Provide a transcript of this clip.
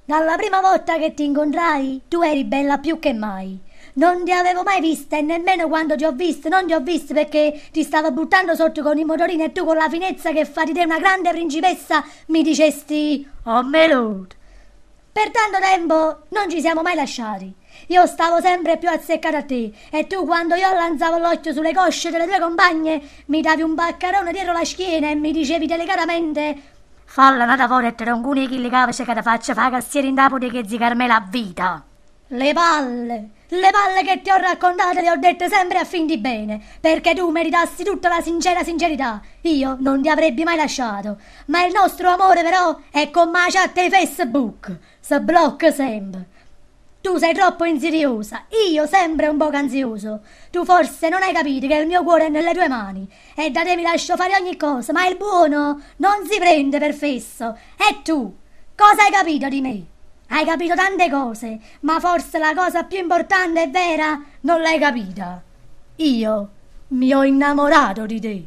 Dalla prima volta che ti incontrai, tu eri bella più che mai. Non ti avevo mai vista e nemmeno quando ti ho visto, non ti ho visto perché ti stavo buttando sotto con i motorini e tu con la finezza che fa di te una grande principessa mi dicesti "Oh Melody". Per tanto tempo non ci siamo mai lasciati. Io stavo sempre più azzeccata a te e tu quando io lanzavo l'occhio sulle cosce delle tue compagne mi davi un baccarone dietro la schiena e mi dicevi delicatamente "Falla nata fuori e te non cuni chi li cavace che ti faccia fa cassiere in Napoli che zicarme la vita". Le palle che ti ho raccontate le ho dette sempre a fin di bene, perché tu meritassi tutta la sincera sincerità. Io non ti avrebbe mai lasciato, ma il nostro amore però è come la chat di Facebook, si blocca sempre. Tu sei troppo insidiosa, io sempre un po' ansioso. Tu forse non hai capito che il mio cuore è nelle tue mani e da te mi lascio fare ogni cosa, ma il buono non si prende per fesso. E tu, cosa hai capito di me? Hai capito tante cose, ma forse la cosa più importante e vera non l'hai capita. Io mi ho innamorato di te.